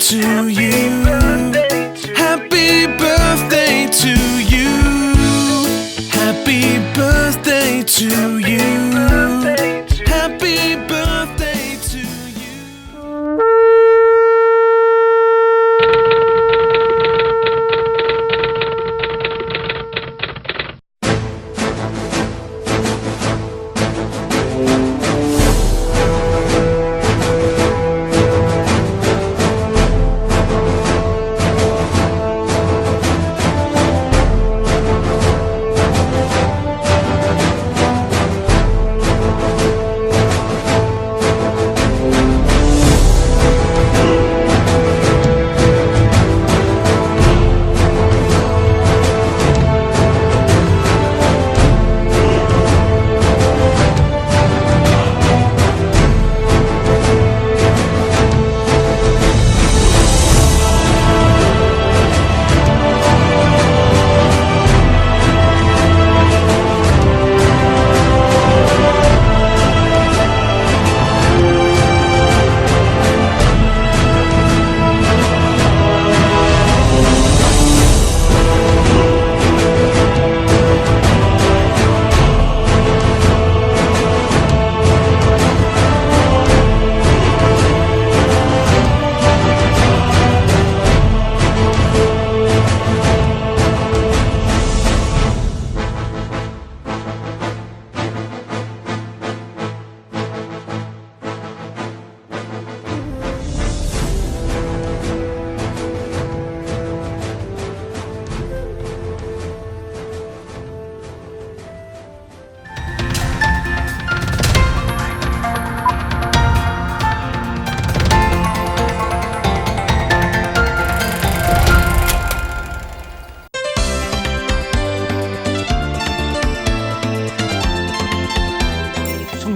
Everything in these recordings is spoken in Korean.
to you. Happy birthday to you. Happy birthday to you. Happy birthday to you.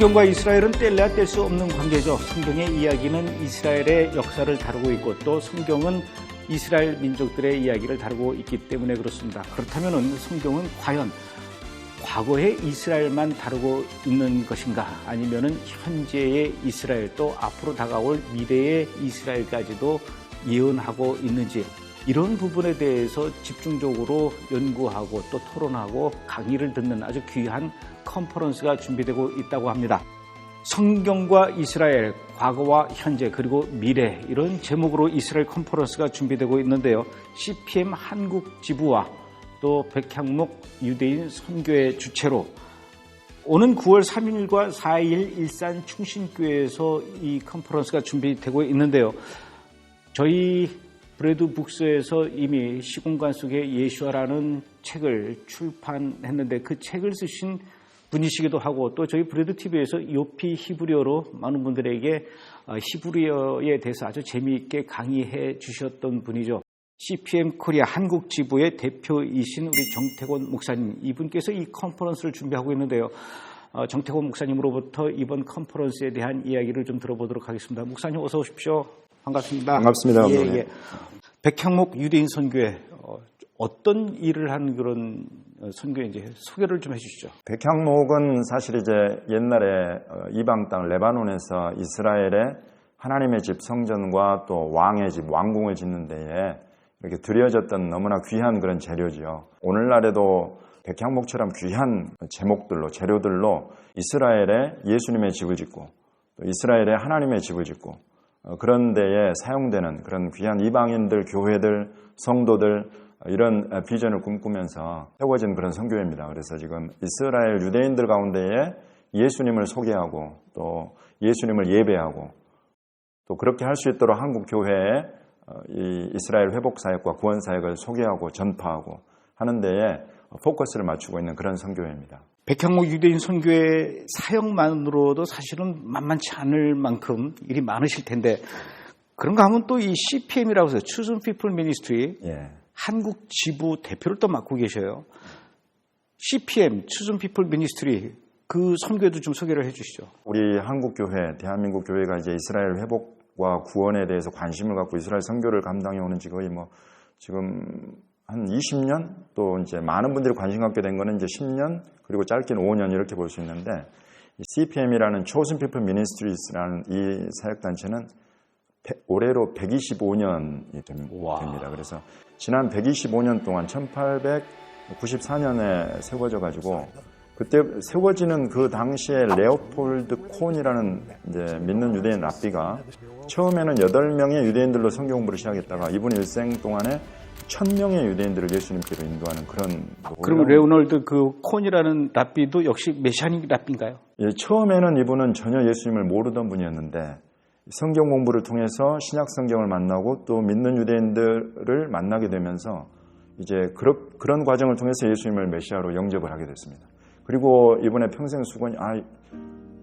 성경과 이스라엘은 뗄래야 뗄 수 없는 관계죠. 성경의 이야기는 이스라엘의 역사를 다루고 있고 또 성경은 이스라엘 민족들의 이야기를 다루고 있기 때문에 그렇습니다. 그렇다면 성경은 과연 과거의 이스라엘만 다루고 있는 것인가, 아니면 현재의 이스라엘 또 앞으로 다가올 미래의 이스라엘까지도 예언하고 있는지, 이런 부분에 대해서 집중적으로 연구하고 또 토론하고 강의를 듣는 아주 귀한 컨퍼런스가 준비되고 있다고 합니다. 성경과 이스라엘, 과거와 현재 그리고 미래, 이런 제목으로 이스라엘 컨퍼런스가 준비되고 있는데요. CPM 한국 지부와 또 백향목 유대인 선교회 주최로 오는 9월 3일과 4일 일산 충신교회에서 이 컨퍼런스가 준비되고 있는데요. 저희 브래드 북스에서 이미 시공간 속의 예수와라는 책을 출판했는데 그 책을 쓰신 분이시기도 하고, 또 저희 브래드 TV에서 요피 히브리어로 많은 분들에게 히브리어에 대해서 아주 재미있게 강의해 주셨던 분이죠. CPM 코리아 한국 지부의 대표이신 우리 정태곤 목사님, 이분께서 이 컨퍼런스를 준비하고 있는데요. 정태곤 목사님으로부터 이번 컨퍼런스에 대한 이야기를 좀 들어보도록 하겠습니다. 목사님 어서 오십시오. 반갑습니다. 반갑습니다. 예. 백향목 유대인 선교회, 어떤 일을 하는 그런 선교회인지 소개를 좀 해주시죠. 백향목은 사실 이제 옛날에 이방 땅 레바논에서 이스라엘의 하나님의 집 성전과 또 왕의 집 왕궁을 짓는 데에 이렇게 드려졌던 너무나 귀한 그런 재료지요. 오늘날에도 백향목처럼 귀한 제목들로, 재료들로 이스라엘의 예수님의 집을 짓고 또 이스라엘의 하나님의 집을 짓고 그런 데에 사용되는 그런 귀한 이방인들, 교회들, 성도들, 이런 비전을 꿈꾸면서 세워진 그런 선교회입니다. 그래서 지금 이스라엘 유대인들 가운데에 예수님을 소개하고 또 예수님을 예배하고 또 그렇게 할 수 있도록 한국 교회에 이 이스라엘 회복 사역과 구원 사역을 소개하고 전파하고 하는 데에 포커스를 맞추고 있는 그런 선교회입니다. 백향목 유대인 선교회 사역만으로도 사실은 만만치 않을 만큼 일이 많으실 텐데, 그런가 하면 또 이 CPM이라고 해서 Chosen People Ministry, 한국 지부 대표를 또 맡고 계셔요. CPM, Chosen People Ministry, 그 선교회도 좀 소개를 해 주시죠. 우리 한국 교회, 대한민국 교회가 이제 이스라엘 회복과 구원에 대해서 관심을 갖고 이스라엘 선교를 감당해 오는 지 거의 지금 한 20년, 또 이제 많은 분들이 관심 갖게 된 거는 이제 10년, 그리고 짧게는 5년 이렇게 볼 수 있는데, CPM이라는 Chosen People Ministries라는 이 사역단체는 올해로 125년이 됩니다. 그래서 지난 125년 동안 1894년에 세워져 가지고 그때 세워지는 그 당시에 레오폴드 콘이라는 이제 믿는 유대인 랍비가 처음에는 8명의 유대인들로 성경 공부를 시작했다가 이분 일생 동안에 1000명의 유대인들을 예수님께로 인도하는 그런. 그럼 레오널드 그 콘이라는 랍비도 역시 메시아닉 랍비인가요? 예, 처음에는 이분은 전혀 예수님을 모르던 분이었는데 성경 공부를 통해서 신약 성경을 만나고 또 믿는 유대인들을 만나게 되면서 이제 그런 과정을 통해서 예수님을 메시아로 영접을 하게 됐습니다. 그리고 이번에 평생 수건이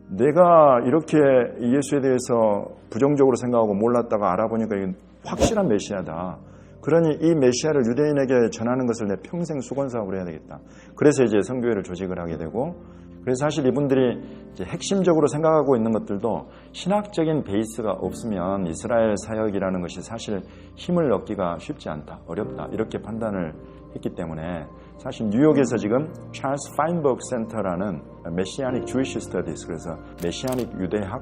내가 이렇게 예수에 대해서 부정적으로 생각하고 몰랐다가 알아보니까 이게 확실한 메시아다. 그러니 이 메시아를 유대인에게 전하는 것을 내 평생 수건 사업으로 해야 되겠다. 그래서 이제 선교회를 조직을 하게 되고, 그래서 사실 이분들이 이제 핵심적으로 생각하고 있는 것들도 신학적인 베이스가 없으면 이스라엘 사역이라는 것이 사실 힘을 얻기가 쉽지 않다, 어렵다 이렇게 판단을 했기 때문에 사실 뉴욕에서 지금 찰스 파인버그 센터라는 메시아닉 주이시 스터디스, 그래서 메시아닉 유대학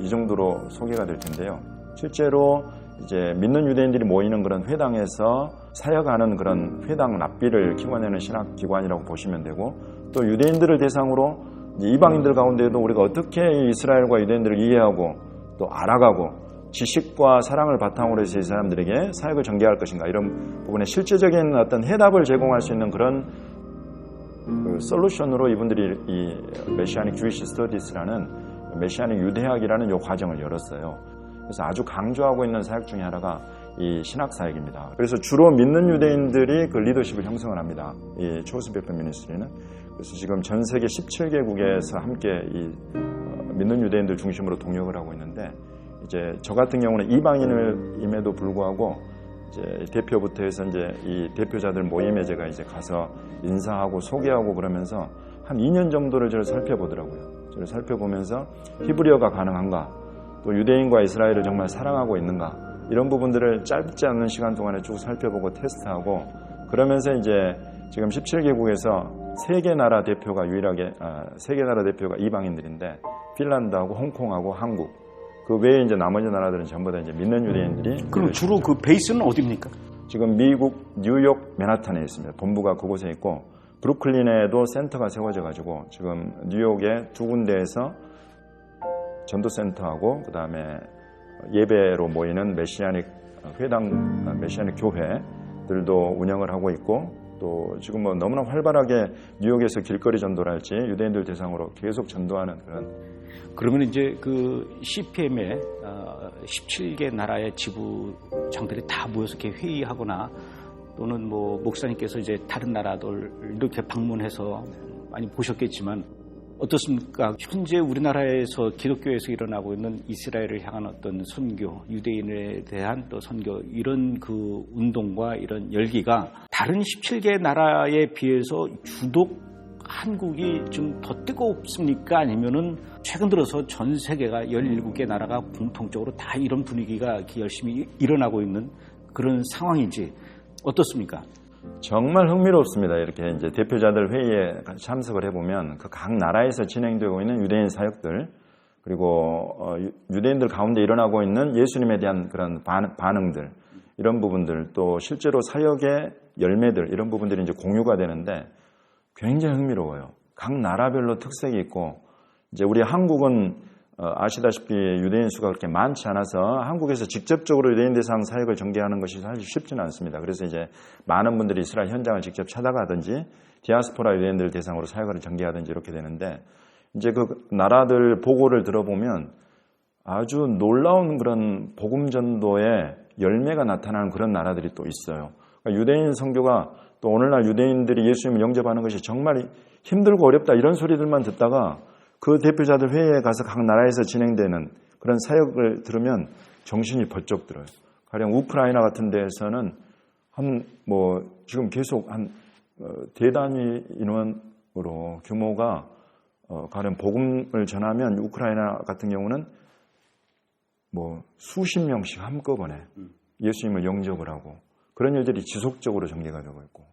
이 정도로 소개가 될 텐데요. 실제로 이제 믿는 유대인들이 모이는 그런 회당에서 사역하는 그런 회당 랍비를 키워내는 신학 기관이라고 보시면 되고, 또 유대인들을 대상으로 이방인들 가운데에도 우리가 어떻게 이스라엘과 유대인들을 이해하고 또 알아가고 지식과 사랑을 바탕으로 해서 이 사람들에게 사역을 전개할 것인가, 이런 부분에 실제적인 어떤 해답을 제공할 수 있는 그런 솔루션으로 이분들이 이 메시아닉 주이시 스터디스라는 메시아닉 유대학이라는 이 과정을 열었어요. 그래서 아주 강조하고 있는 사역 중에 하나가 이 신학 사역입니다. 그래서 주로 믿는 유대인들이 그 리더십을 형성을 합니다. 이 초스 베프 미니스트리는. 그래서 지금 전 세계 17개국에서 함께 이 믿는 유대인들 중심으로 동역을 하고 있는데, 이제 저 같은 경우는 이방인임에도 불구하고 이제 대표부터 해서 이제 이 대표자들 모임에 제가 이제 가서 인사하고 소개하고 그러면서 한 2년 정도를 저를 살펴보더라고요. 저를 살펴보면서 히브리어가 가능한가, 또 유대인과 이스라엘을 정말 사랑하고 있는가, 이런 부분들을 짧지 않은 시간 동안에 쭉 살펴보고 테스트하고, 그러면서 이제 지금 17개국에서 3개 나라 대표가 유일하게 3개 나라 대표가 이방인들인데 핀란드하고 홍콩하고 한국, 그 외에 이제 나머지 나라들은 전부 다 이제 믿는 유대인들이. 그럼 주로 그 베이스는 어디입니까? 지금 미국 뉴욕 맨하탄에 있습니다. 본부가 그곳에 있고, 브루클린에도 센터가 세워져 가지고 지금 뉴욕에 2군데에서 전도센터하고 그다음에 예배로 모이는 메시아닉 회당, 메시아닉 교회들도 운영을 하고 있고, 또 지금 뭐 너무나 활발하게 뉴욕에서 길거리 전도랄지 유대인들 대상으로 계속 전도하는 그런. 그러면 이제 그 CPM에 17개 나라의 지부장들이 다 모여서 이렇게 회의하거나, 또는 뭐 목사님께서 이제 다른 나라들 이렇게 방문해서 많이 보셨겠지만 어떻습니까? 현재 우리나라에서 기독교에서 일어나고 있는 이스라엘을 향한 어떤 선교, 유대인에 대한 또 선교, 이런 그 운동과 이런 열기가 다른 17개 나라에 비해서 유독 한국이 좀 더 뜨겁습니까? 아니면은 최근 들어서 전 세계가 17개 나라가 공통적으로 다 이런 분위기가 이렇게 열심히 일어나고 있는 그런 상황인지 어떻습니까? 정말 흥미롭습니다. 이렇게 이제 대표자들 회의에 참석을 해보면 그 각 나라에서 진행되고 있는 유대인 사역들, 그리고 유대인들 가운데 일어나고 있는 예수님에 대한 그런 반응들, 이런 부분들, 또 실제로 사역의 열매들, 이런 부분들이 이제 공유가 되는데 굉장히 흥미로워요. 각 나라별로 특색이 있고, 이제 우리 한국은 아시다시피 유대인 수가 그렇게 많지 않아서 한국에서 직접적으로 유대인 대상 사역을 전개하는 것이 사실 쉽지는 않습니다. 그래서 이제 많은 분들이 이스라엘 현장을 직접 찾아가든지 디아스포라 유대인들 대상으로 사역을 전개하든지 이렇게 되는데, 이제 그 나라들 보고를 들어보면 아주 놀라운 그런 복음 전도의 열매가 나타나는 그런 나라들이 또 있어요. 그러니까 유대인 선교가, 또 오늘날 유대인들이 예수님을 영접하는 것이 정말 힘들고 어렵다, 이런 소리들만 듣다가 그 대표자들 회의에 가서 각 나라에서 진행되는 그런 사역을 들으면 정신이 번쩍 들어요. 가령 우크라이나 같은 데에서는 지금 계속 대단위 인원으로 규모가 가령 복음을 전하면 우크라이나 같은 경우는 수십 명씩 한꺼번에 예수님을 영접을 하고, 그런 일들이 지속적으로 전개가 되고 있고,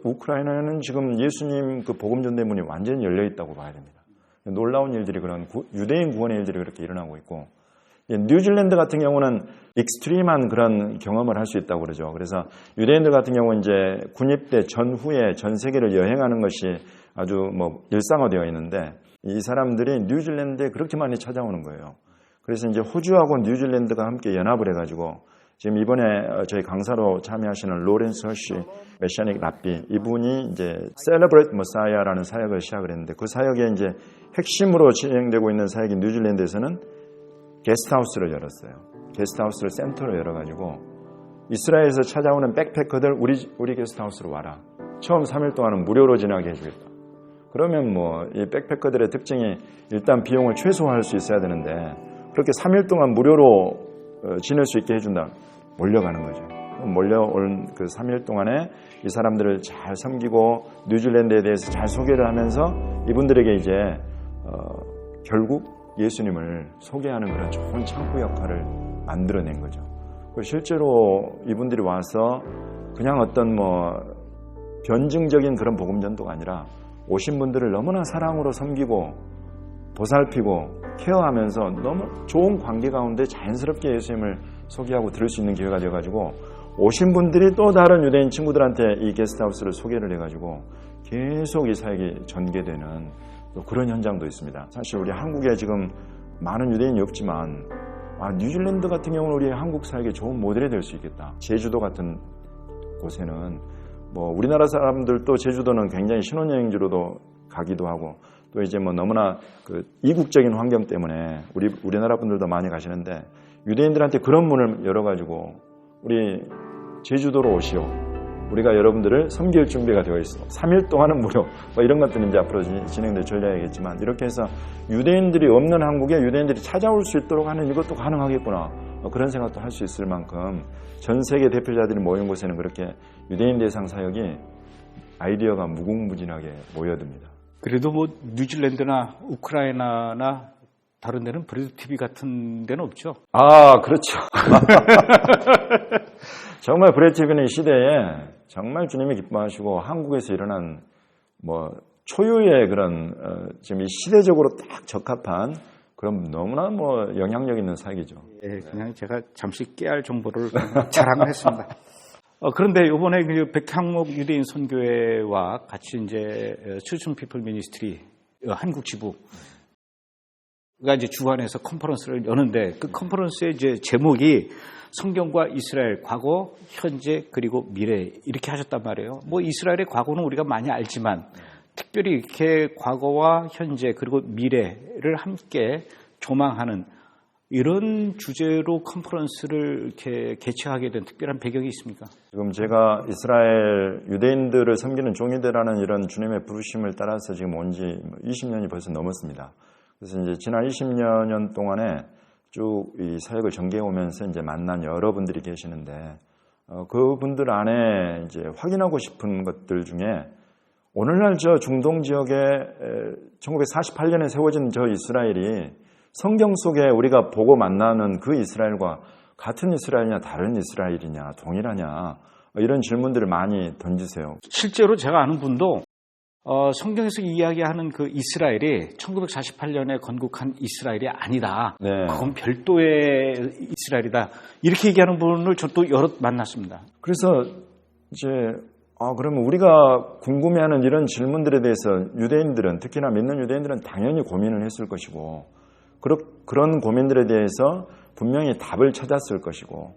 우크라이나는 지금 예수님 그 복음 전대문이 완전히 열려 있다고 봐야 됩니다. 놀라운 일들이, 그런 유대인 구원의 일들이 그렇게 일어나고 있고, 뉴질랜드 같은 경우는 익스트림한 그런 경험을 할 수 있다고 그러죠. 그래서 유대인들 같은 경우는 이제 군입대 전후에 전 세계를 여행하는 것이 아주 뭐 일상화되어 있는데 이 사람들이 뉴질랜드에 그렇게 많이 찾아오는 거예요. 그래서 이제 호주하고 뉴질랜드가 함께 연합을 해가지고 지금 이번에 저희 강사로 참여하시는 로렌스 허쉬 메시아닉 랍비 이분이 이제 Celebrate Messiah라는 사역을 시작을 했는데 그 사역에 이제 핵심으로 진행되고 있는 사역인 뉴질랜드에서는 게스트하우스를 열었어요. 게스트하우스를 센터로 열어가지고 이스라엘에서 찾아오는 백패커들 우리 게스트하우스로 와라. 처음 3일 동안은 무료로 지나게 해주겠다. 그러면 뭐 이 백패커들의 특징이 일단 비용을 최소화할 수 있어야 되는데 그렇게 3일 동안 무료로 지낼 수 있게 해준다. 몰려가는 거죠. 몰려온 그 3일 동안에 이 사람들을 잘 섬기고 뉴질랜드에 대해서 잘 소개를 하면서 이분들에게 이제 결국 예수님을 소개하는 그런 좋은 창구 역할을 만들어낸 거죠. 실제로 이분들이 와서 그냥 어떤 뭐 변증적인 그런 복음전도가 아니라 오신 분들을 너무나 사랑으로 섬기고 보살피고 케어하면서 너무 좋은 관계 가운데 자연스럽게 예수님을 소개하고 들을 수 있는 기회가 되어가지고 오신 분들이 또 다른 유대인 친구들한테 이 게스트하우스를 소개를 해가지고 계속 이 사역이 전개되는 또 그런 현장도 있습니다. 사실 우리 한국에 지금 많은 유대인이 없지만 뉴질랜드 같은 경우는 우리 한국 사역에 좋은 모델이 될 수 있겠다. 제주도 같은 곳에는 뭐 우리나라 사람들도 제주도는 굉장히 신혼여행지로도 가기도 하고 또 이제 뭐 너무나 그 이국적인 환경 때문에 우리나라 분들도 많이 가시는데 유대인들한테 그런 문을 열어가지고 우리 제주도로 오시오. 우리가 여러분들을 섬길 준비가 되어 있어. 3일 동안은 무료. 뭐 이런 것들은 이제 앞으로 진행될 전략이겠지만 이렇게 해서 유대인들이 없는 한국에 유대인들이 찾아올 수 있도록 하는 이것도 가능하겠구나. 그런 생각도 할 수 있을 만큼 전 세계 대표자들이 모인 곳에는 그렇게 유대인 대상 사역이 아이디어가 무궁무진하게 모여듭니다. 그래도 뭐 뉴질랜드나 우크라이나나 다른 데는 브레드 TV 같은 데는 없죠? 그렇죠. 정말 브레드 TV는 이 시대에 정말 주님이 기뻐하시고 한국에서 일어난 뭐 초유의 그런 지금 이 시대적으로 딱 적합한 그런 너무나 뭐 영향력 있는 사역이죠. 예, 그냥 제가 잠시 깨알 정보를 자랑을 했습니다. 그런데 이번에 백향목 유대인 선교회와 같이 이제 Chosen People Ministry 한국 지부가 이제 주관해서 컨퍼런스를 여는데 그 컨퍼런스의 이제 제목이 성경과 이스라엘 과거, 현재 그리고 미래 이렇게 하셨단 말이에요. 뭐 이스라엘의 과거는 우리가 많이 알지만 특별히 이렇게 과거와 현재 그리고 미래를 함께 조망하는 이런 주제로 컨퍼런스를 이렇게 개최하게 된 특별한 배경이 있습니까? 지금 제가 이스라엘 유대인들을 섬기는 종이되라는 이런 주님의 부르심을 따라서 지금 온 지 20년이 벌써 넘었습니다. 그래서 이제 지난 20년 동안에 쭉 이 사역을 전개해 오면서 이제 만난 여러분들이 계시는데 그분들 안에 이제 확인하고 싶은 것들 중에 오늘날 저 중동 지역에 1948년에 세워진 저 이스라엘이 성경 속에 우리가 보고 만나는 그 이스라엘과 같은 이스라엘이냐 다른 이스라엘이냐 동일하냐 이런 질문들을 많이 던지세요. 실제로 제가 아는 분도 성경에서 이야기하는 그 이스라엘이 1948년에 건국한 이스라엘이 아니다. 네. 그건 별도의 이스라엘이다. 이렇게 얘기하는 분을 저도 여럿 만났습니다. 그래서 이제 그러면 우리가 궁금해하는 이런 질문들에 대해서 유대인들은 특히나 믿는 유대인들은 당연히 고민을 했을 것이고 그런 고민들에 대해서 분명히 답을 찾았을 것이고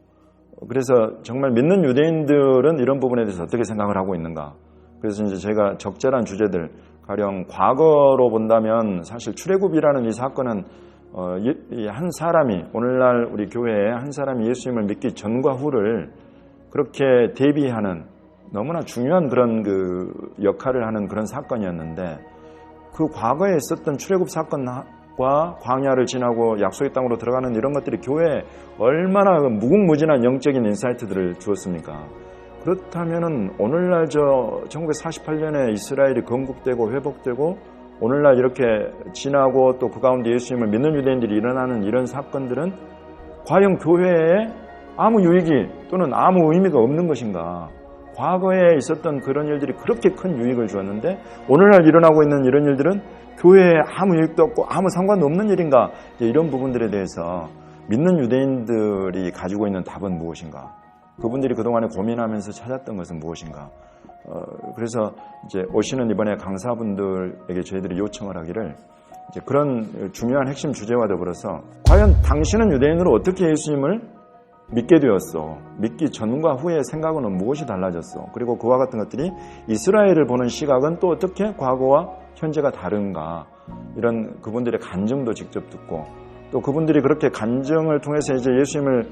그래서 정말 믿는 유대인들은 이런 부분에 대해서 어떻게 생각을 하고 있는가. 그래서 이제 제가 적절한 주제들 가령 과거로 본다면 사실 출애굽이라는 이 사건은 한 사람이 오늘날 우리 교회에 한 사람이 예수님을 믿기 전과 후를 그렇게 대비하는 너무나 중요한 그런 그 역할을 하는 그런 사건이었는데 그 과거에 있었던 출애굽 사건과 광야를 지나고 약속의 땅으로 들어가는 이런 것들이 교회에 얼마나 무궁무진한 영적인 인사이트들을 주었습니까? 그렇다면은 오늘날 1948년에 이스라엘이 건국되고 회복되고 오늘날 이렇게 지나고 또 그 가운데 예수님을 믿는 유대인들이 일어나는 이런 사건들은 과연 교회에 아무 유익이 또는 아무 의미가 없는 것인가? 과거에 있었던 그런 일들이 그렇게 큰 유익을 주었는데 오늘날 일어나고 있는 이런 일들은 교회에 아무 유익도 없고 아무 상관도 없는 일인가? 이런 부분들에 대해서 믿는 유대인들이 가지고 있는 답은 무엇인가? 그분들이 그동안에 고민하면서 찾았던 것은 무엇인가? 그래서 이제 오시는 이번에 강사분들에게 저희들이 요청을 하기를 이제 그런 중요한 핵심 주제와 더불어서 과연 당신은 유대인으로 어떻게 예수님을 믿게 되었어? 믿기 전과 후의 생각은 무엇이 달라졌어? 그리고 그와 같은 것들이 이스라엘을 보는 시각은 또 어떻게 과거와 현재가 다른가? 이런 그분들의 간증도 직접 듣고 또 그분들이 그렇게 간증을 통해서 이제 예수님을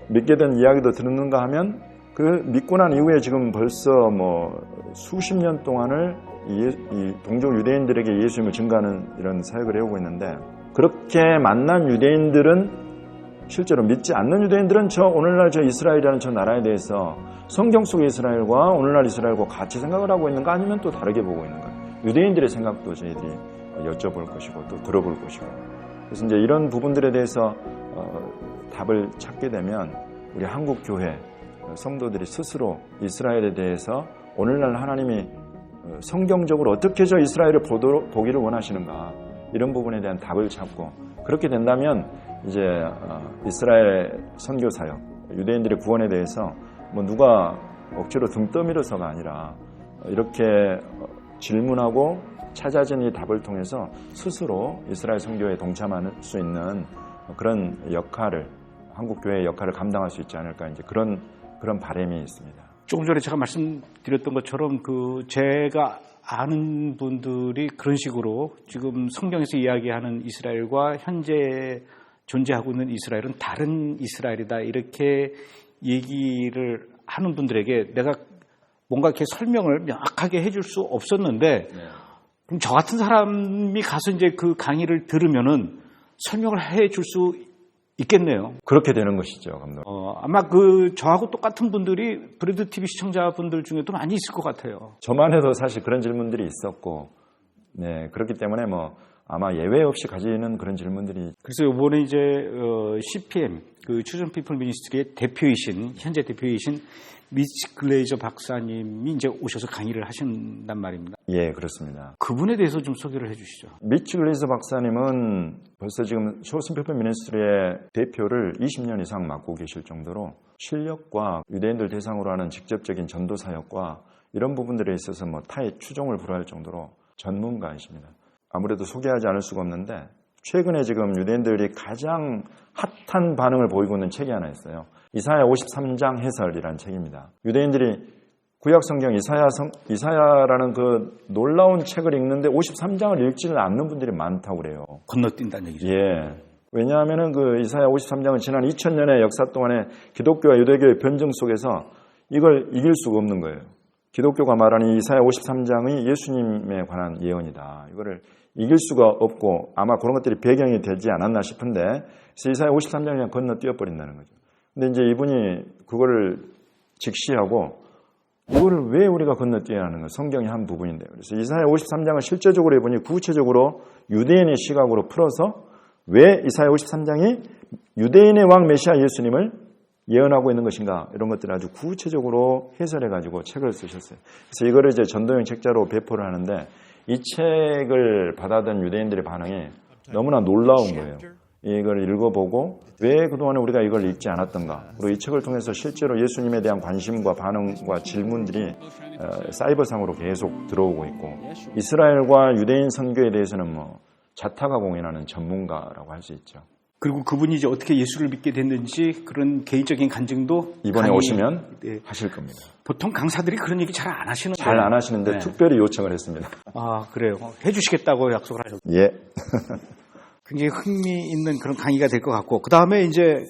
믿게 된 이야기도 듣는가 하면 그 믿고 난 이후에 지금 벌써 뭐 수십 년 동안을 이 동족 유대인들에게 예수님을 증거하는 이런 사역을 해오고 있는데 그렇게 만난 유대인들은 실제로 믿지 않는 유대인들은 오늘날 저 이스라엘이라는 저 나라에 대해서 성경 속의 이스라엘과 오늘날 이스라엘과 같이 생각을 하고 있는가 아니면 또 다르게 보고 있는가 유대인들의 생각도 저희들이 여쭤볼 것이고 또 들어볼 것이고 그래서 이제 이런 부분들에 대해서 답을 찾게 되면 우리 한국교회 성도들이 스스로 이스라엘에 대해서 오늘날 하나님이 성경적으로 어떻게 저 이스라엘을 보기를 원하시는가 이런 부분에 대한 답을 찾고 그렇게 된다면 이제 이스라엘 선교사역 유대인들의 구원에 대해서 뭐 누가 억지로 등 떠밀어서가 아니라 이렇게 질문하고 찾아진 이 답을 통해서 스스로 이스라엘 선교에 동참할 수 있는 그런 역할을 한국교회의 역할을 감당할 수 있지 않을까 이제 그런 바람이 있습니다. 조금 전에 제가 말씀드렸던 것처럼 제가 아는 분들이 그런 식으로 지금 성경에서 이야기하는 이스라엘과 현재 존재하고 있는 이스라엘은 다른 이스라엘이다 이렇게 얘기를 하는 분들에게 내가 뭔가 이렇게 설명을 명확하게 해줄 수 없었는데 그럼 저 같은 사람이 가서 이제 그 강의를 들으면은 설명을 해줄 수 있겠네요. 그렇게 되는 것이죠, 감독님. 아마 저하고 똑같은 분들이 브레드 TV 시청자분들 중에도 많이 있을 것 같아요. 저만 해도 사실 그런 질문들이 있었고, 네 그렇기 때문에 뭐 아마 예외 없이 가지는 그런 질문들이. 그래서 이번에 이제 CPM Chosen People Ministry의 대표이신 현재 대표이신 미치 글레이저 박사님이 이제 오셔서 강의를 하신단 말입니다. 예, 그렇습니다. 그분에 대해서 좀 소개를 해주시죠. 미치 글레이저 박사님은 벌써 지금 Chosen People Ministry의 대표를 20년 이상 맡고 계실 정도로 실력과 유대인들 대상으로 하는 직접적인 전도 사역과 이런 부분들에 있어서 뭐 타의 추종을 불허할 정도로 전문가이십니다. 아무래도 소개하지 않을 수가 없는데 최근에 지금 유대인들이 가장 핫한 반응을 보이고 있는 책이 하나 있어요. 이사야 53장 해설이라는 책입니다. 유대인들이 구약 성경 이사야라는 그 놀라운 책을 읽는데 53장을 읽지는 않는 분들이 많다고 그래요. 건너뛴다는 얘기죠. 예. 왜냐하면은 그 이사야 53장은 지난 2000년의 역사 동안에 기독교와 유대교의 변증 속에서 이걸 이길 수가 없는 거예요. 기독교가 말하는 이사야 53장이 예수님에 관한 예언이다. 이거를 이길 수가 없고 아마 그런 것들이 배경이 되지 않았나 싶은데 그래서 이사야 53장을 그냥 건너뛰어버린다는 거죠. 근데 이제 이분이 그거를 직시하고 이거를 왜 우리가 건너뛰어야 하는 거 성경의 한 부분인데요. 그래서 이사야 53장을 실제적으로 이분이 구체적으로 유대인의 시각으로 풀어서 왜 이사야 53장이 유대인의 왕 메시아 예수님을 예언하고 있는 것인가 이런 것들을 아주 구체적으로 해설해가지고 책을 쓰셨어요. 그래서 이거를 이제 전도용 책자로 배포를 하는데 이 책을 받아든 유대인들의 반응이 너무나 놀라운 거예요. 이걸 읽어보고 왜 그동안에 우리가 이걸 읽지 않았던가 그리고 이 책을 통해서 실제로 예수님에 대한 관심과 반응과 질문들이 사이버상으로 계속 들어오고 있고 이스라엘과 유대인 선교에 대해서는 뭐 자타가 공인하는 전문가라고 할 수 있죠. 그리고 그분이 이제 어떻게 예수를 믿게 됐는지 그런 개인적인 간증도 이번에 오시면 하실 겁니다. 보통 강사들이 그런 얘기 잘 안 하시는 잘 안 하시는데 특별히 요청을 했습니다. 아 그래요. 해주시겠다고 약속을 하셨어요. 예. 굉장히 흥미있는 그런 강의가 될 것 같고 그 다음에 이제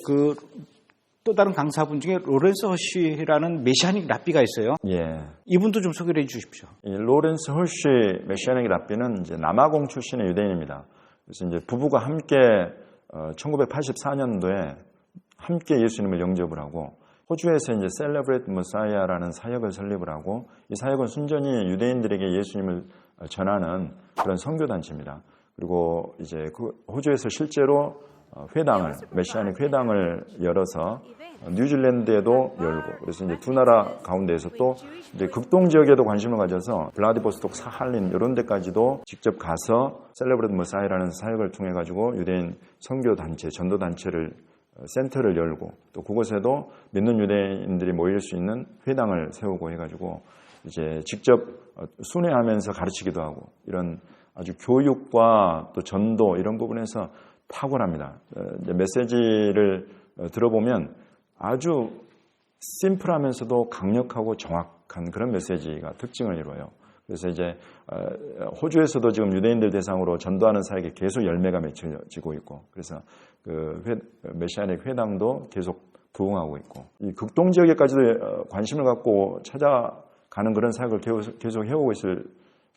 또 다른 강사분 중에 로렌스 허쉬라는 메시아닉 랍비가 있어요. 예. 이분도 좀 소개를 해주십시오. 이 로렌스 허쉬 메시아닉 랍비는 이제 남아공 출신의 유대인입니다. 그래서 이제 부부가 함께 1984년도에 함께 예수님을 영접을 하고 호주에서 이제 Celebrate Messiah라는 사역을 설립을 하고 이 사역은 순전히 유대인들에게 예수님을 전하는 그런 선교 단체입니다. 그리고 이제 그 호주에서 실제로 회당을, 메시아닉 회당을 열어서 뉴질랜드에도 열고, 그래서 이제 두 나라 가운데에서 또 이제 극동 지역에도 관심을 가져서 블라디보스톡, 사할린 이런 데까지도 직접 가서 셀레브레이트 머사이라는 사역을 통해 가지고 유대인 선교 단체, 전도 단체를 센터를 열고, 또 그곳에도 믿는 유대인들이 모일 수 있는 회당을 세우고 해가지고 이제 직접 순회하면서 가르치기도 하고, 이런 아주 교육과 또 전도 이런 부분에서 탁월합니다. 이제 메시지를 들어보면 아주 심플하면서도 강력하고 정확한 그런 메시지가 특징을 이루어요. 그래서 이제 호주에서도 지금 유대인들 대상으로 전도하는 사역에 계속 열매가 맺혀지고 있고, 그래서 그 메시아닉 회당도 계속 부흥하고 있고, 이 극동 지역에까지도 관심을 갖고 찾아가는 그런 사역을 계속 해오고 있을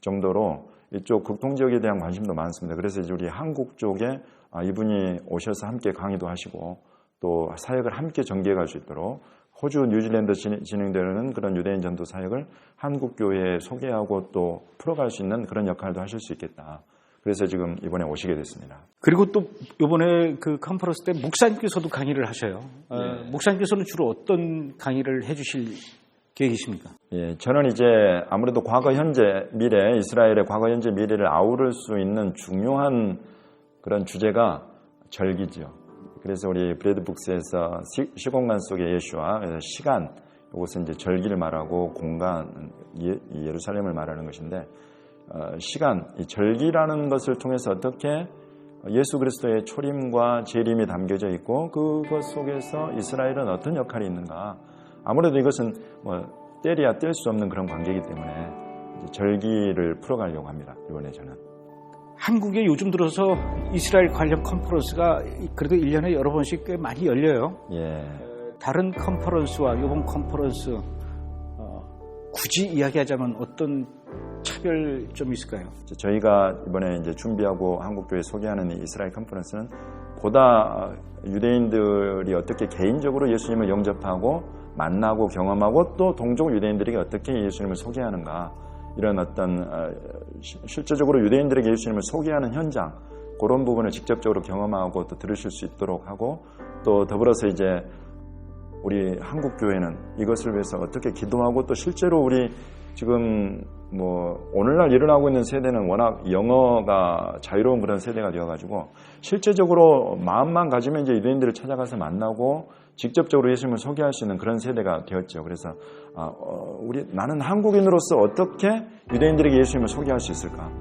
정도로 이쪽 극동 지역에 대한 관심도 많습니다. 그래서 이제 우리 한국 쪽에 이분이 오셔서 함께 강의도 하시고 또 사역을 함께 전개해 갈 수 있도록 호주, 뉴질랜드 진행되는 그런 유대인 전도 사역을 한국 교회에 소개하고 또 풀어갈 수 있는 그런 역할도 하실 수 있겠다. 그래서 지금 이번에 오시게 됐습니다. 그리고 또 이번에 그 컨퍼런스 때 목사님께서도 강의를 하셔요. 네. 목사님께서는 주로 어떤 강의를 해주실 계획이십니까? 예, 저는 이제 아무래도 과거, 현재, 미래, 이스라엘의 과거, 현재, 미래를 아우를 수 있는 중요한 그런 주제가 절기죠. 그래서 우리 브래드북스에서 시공간 속의 예수와 시간, 이것은 이제 절기를 말하고 공간, 예루살렘을 말하는 것인데, 시간, 이 절기라는 것을 통해서 어떻게 예수 그리스도의 초림과 재림이 담겨져 있고 그것 속에서 이스라엘은 어떤 역할이 있는가. 아무래도 이것은 뭐 때려야 뗄 수 없는 그런 관계이기 때문에 이제 절기를 풀어가려고 합니다. 이번에 저는. 한국에 요즘 들어서 이스라엘 관련 컨퍼런스가 그래도 1년에 여러 번씩 꽤 많이 열려요. 예. 다른 컨퍼런스와 이번 컨퍼런스 굳이 이야기하자면 어떤 차별점이 있을까요? 저희가 이번에 이제 준비하고 한국교회 소개하는 이 이스라엘 컨퍼런스는 보다 유대인들이 어떻게 개인적으로 예수님을 영접하고 만나고 경험하고 또 동족 유대인들에게 어떻게 예수님을 소개하는가, 이런 어떤 실제적으로 유대인들에게 예수님을 소개하는 현장, 그런 부분을 직접적으로 경험하고 또 들으실 수 있도록 하고, 또 더불어서 이제 우리 한국 교회는 이것을 위해서 어떻게 기도하고 또 실제로 우리 지금 뭐 오늘날 일어나고 있는 세대는 워낙 영어가 자유로운 그런 세대가 되어가지고 실제적으로 마음만 가지면 이제 유대인들을 찾아가서 만나고 직접적으로 예수님을 소개할 수 있는 그런 세대가 되었죠. 그래서 나는 한국인으로서 어떻게 유대인들에게 예수님을 소개할 수 있을까?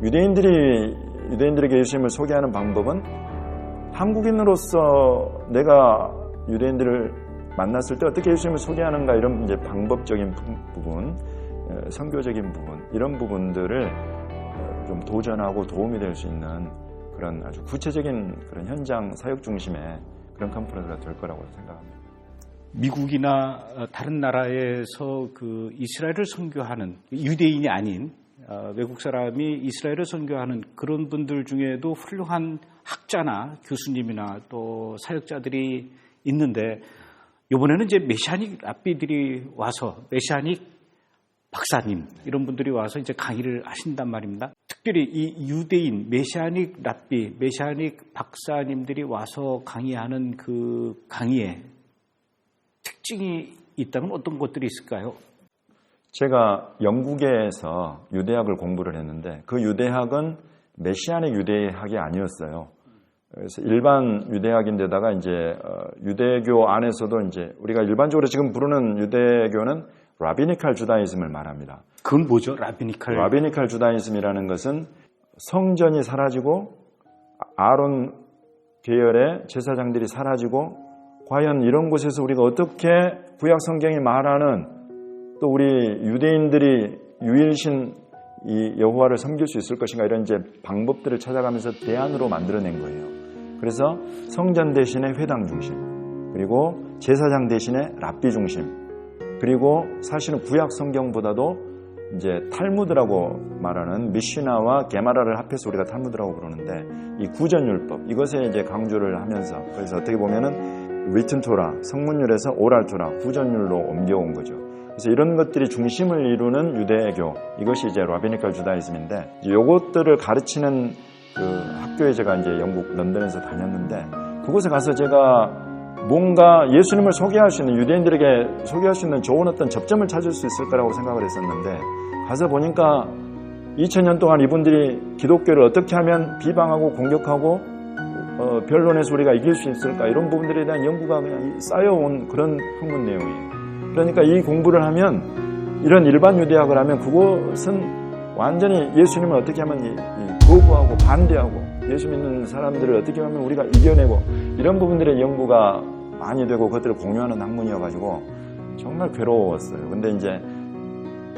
유대인들에게 예수님을 소개하는 방법은 한국인으로서 내가 유대인들을 만났을 때 어떻게 예수님을 소개하는가, 이런 이제 방법적인 부분, 선교적인 부분, 이런 부분들을 좀 도전하고 도움이 될 수 있는 그런 아주 구체적인 그런 현장 사역 중심의 그런 컨퍼런스가 될 거라고 생각합니다. 미국이나 다른 나라에서 그 이스라엘을 선교하는 유대인이 아닌 외국 사람이 이스라엘을 선교하는 그런 분들 중에도 훌륭한 학자나 교수님이나 또 사역자들이 있는데, 이번에는 이제 메시아닉 랍비들이 와서, 메시아닉 박사님 이런 분들이 와서 이제 강의를 하신단 말입니다. 특별히 이 유대인 메시아닉 랍비, 메시아닉 박사님들이 와서 강의하는 그 강의에 특징이 있다면 어떤 것들이 있을까요? 제가 영국에서 유대학을 공부를 했는데 그 유대학은 메시아닉 유대학이 아니었어요. 그래서 일반 유대학인데다가 이제 유대교 안에서도 이제 우리가 일반적으로 지금 부르는 유대교는 라비니칼 주다이즘을 말합니다. 그건 뭐죠? 라비니칼 주다이즘이라는 것은 성전이 사라지고 아론 계열의 제사장들이 사라지고 과연 이런 곳에서 우리가 어떻게 구약 성경이 말하는 또 우리 유대인들이 유일신 이 여호와를 섬길 수 있을 것인가, 이런 이제 방법들을 찾아가면서 대안으로 만들어낸 거예요. 그래서 성전 대신에 회당 중심, 그리고 제사장 대신에 랍비 중심, 그리고 사실은 구약 성경보다도 이제 탈무드라고 말하는 미시나와 게마라를 합해서 우리가 탈무드라고 부르는데 이 구전율법, 이것에 이제 강조를 하면서, 그래서 어떻게 보면은 리튼 토라, 성문율에서 오랄 토라, 구전율로 옮겨온 거죠. 그래서 이런 것들이 중심을 이루는 유대교, 이것이 이제 라비니칼 주다이즘인데, 요것들을 가르치는 그 학교에 제가 이제 영국 런던에서 다녔는데 그곳에 가서 제가 뭔가 예수님을 소개할 수 있는, 유대인들에게 소개할 수 있는 좋은 어떤 접점을 찾을 수 있을 거라고 생각을 했었는데, 가서 보니까 2000년 동안 이분들이 기독교를 어떻게 하면 비방하고 공격하고 변론에서 우리가 이길 수 있을까, 이런 부분들에 대한 연구가 그냥 쌓여온 그런 학문 내용이에요. 그러니까 이 공부를 하면, 이런 일반 유대학을 하면 그것은 완전히 예수님을 어떻게 하면 거부하고 반대하고 예수 믿는 사람들을 어떻게 하면 우리가 이겨내고, 이런 부분들의 연구가 많이 되고 그것들을 공유하는 학문이어가지고 정말 괴로웠어요. 근데 이제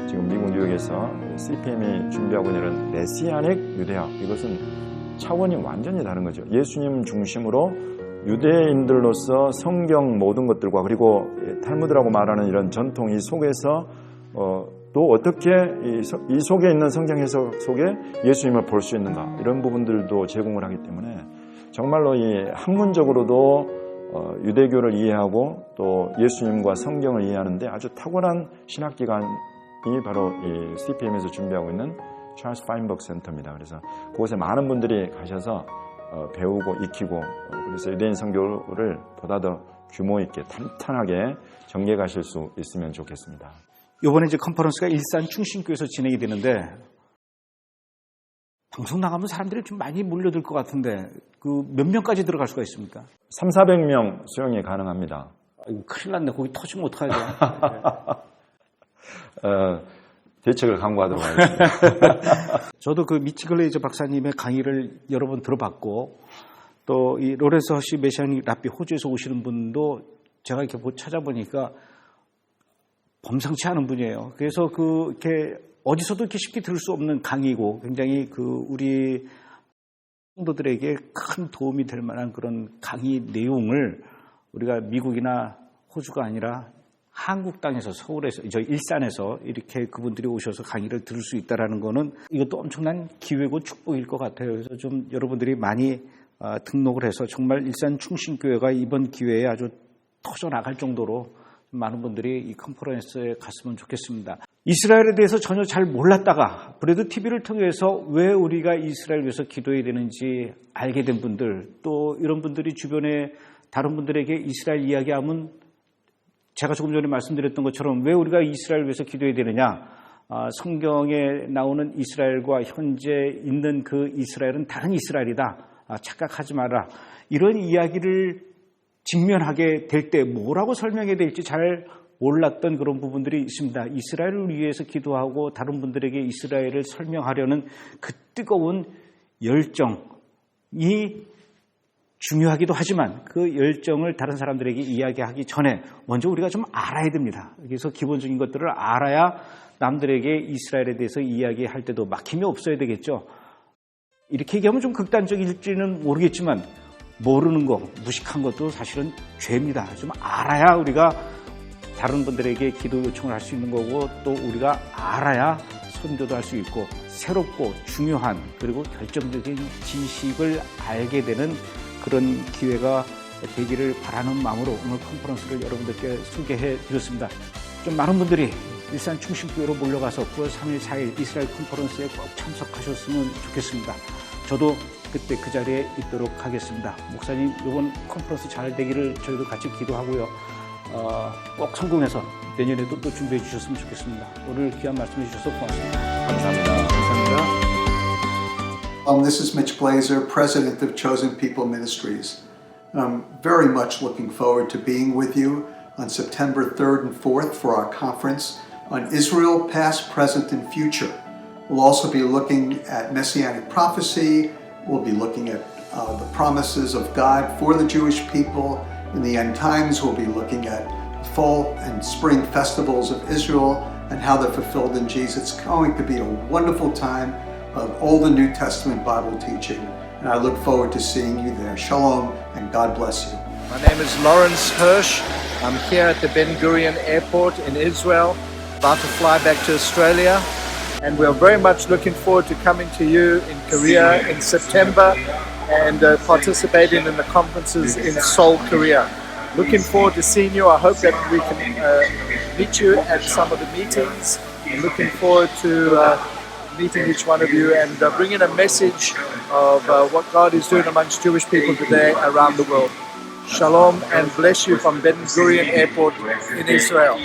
지금 미국 뉴욕에서 CPM이 준비하고 있는 이런 메시아닉 유대학, 이것은 차원이 완전히 다른 거죠. 예수님 중심으로 유대인들로서 성경 모든 것들과, 그리고 탈무드라고 말하는 이런 전통, 이 속에서 또 어떻게 이 속에 있는 성경 해석 속에 예수님을 볼 수 있는가, 이런 부분들도 제공을 하기 때문에 정말로 이 학문적으로도 유대교를 이해하고 또 예수님과 성경을 이해하는데 아주 탁월한 신학기관이 바로 이 CPM에서 준비하고 있는 찰스 파인버그 센터입니다. 그래서 그곳에 많은 분들이 가셔서 배우고 익히고, 그래서 유대인 선교를 보다 더 규모 있게 탄탄하게 전개해 가실 수 있으면 좋겠습니다. 이번에 이제 컨퍼런스가 일산 충신교에서 진행이 되는데, 방송 나가면 사람들이 좀 많이 몰려들 것 같은데, 그 몇 명까지 들어갈 수가 있습니까? 300~400명 수용이 가능합니다. 아이고, 큰일 났네. 거기 터지면 어떡하죠? 대책을 강구하도록 하겠습니다. 저도 그 미치 글레이저 박사님의 강의를 여러 번 들어봤고, 또 이 로렌스 허시 메시아닉 랍비 호주에서 오시는 분도 제가 이렇게 찾아보니까 범상치 않은 분이에요. 그래서 이렇게 어디서도 이렇게 쉽게 들을 수 없는 강의고, 굉장히 우리 성도들에게 큰 도움이 될 만한 그런 강의 내용을 우리가 미국이나 호주가 아니라 한국 땅에서, 서울에서, 저 일산에서 이렇게 그분들이 오셔서 강의를 들을 수 있다라는 거는 이것도 엄청난 기회고 축복일 것 같아요. 그래서 좀 여러분들이 많이 등록을 해서 정말 일산 충신교회가 이번 기회에 아주 터져나갈 정도로 많은 분들이 이 컨퍼런스에 갔으면 좋겠습니다. 이스라엘에 대해서 전혀 잘 몰랐다가 브레드 TV를 통해서 왜 우리가 이스라엘 위해서 기도해야 되는지 알게 된 분들, 또 이런 분들이 주변에 다른 분들에게 이스라엘 이야기하면 제가 조금 전에 말씀드렸던 것처럼 왜 우리가 이스라엘 위해서 기도해야 되느냐, 성경에 나오는 이스라엘과 현재 있는 그 이스라엘은 다른 이스라엘이다, 착각하지 마라, 이런 이야기를 직면하게 될 때 뭐라고 설명해야 될지 잘 몰랐던 그런 부분들이 있습니다. 이스라엘을 위해서 기도하고 다른 분들에게 이스라엘을 설명하려는 그 뜨거운 열정이 중요하기도 하지만, 그 열정을 다른 사람들에게 이야기하기 전에 먼저 우리가 좀 알아야 됩니다. 그래서 기본적인 것들을 알아야 남들에게 이스라엘에 대해서 이야기할 때도 막힘이 없어야 되겠죠. 이렇게 얘기하면 좀 극단적일지는 모르겠지만, 모르는 거, 무식한 것도 사실은 죄입니다. 좀 알아야 우리가 다른 분들에게 기도 요청을 할 수 있는 거고, 또 우리가 알아야 선교도 할 수 있고, 새롭고 중요한 그리고 결정적인 지식을 알게 되는 그런 기회가 되기를 바라는 마음으로 오늘 컨퍼런스를 여러분들께 소개해 드렸습니다. 좀 많은 분들이 일산 충신교회로 몰려가서 9월 3일, 4일 이스라엘 컨퍼런스에 꼭 참석하셨으면 좋겠습니다. 저도 그때 그 자리에 있도록 하겠습니다. 목사님, 이번 컨퍼런스 잘 되기를 저희도 같이 기도하고요. 꼭 성공해서 내년에도 또 준비해 주셨으면 좋겠습니다. 오늘 귀한 말씀해 주셔서 고맙습니다. 감사합니다. 감사합니다. This is Mitch Glazer, President of Chosen People Ministries. I'm very much looking forward to being with you on September 3rd and 4th for our conference on Israel, past, present, and future. We'll also be looking at Messianic prophecy. We'll be looking at the promises of God for the Jewish people. In the end times, we'll be looking at fall and spring festivals of Israel and how they're fulfilled in Jesus. It's going to be a wonderful time of Old and New Testament Bible teaching, and I look forward to seeing you there. Shalom, and God bless you. My name is Lawrence Hirsch. I'm here at the Ben Gurion Airport in Israel, about to fly back to Australia, and we're very much looking forward to coming to you in Korea in September and participating in the conferences in Seoul, Korea. Looking forward to seeing you. I hope that we can meet you at some of the meetings. I'm looking forward to meeting each one of you and bringing a message of what God is doing amongst Jewish people today around the world. Shalom and bless you from Ben Gurion Airport in Israel.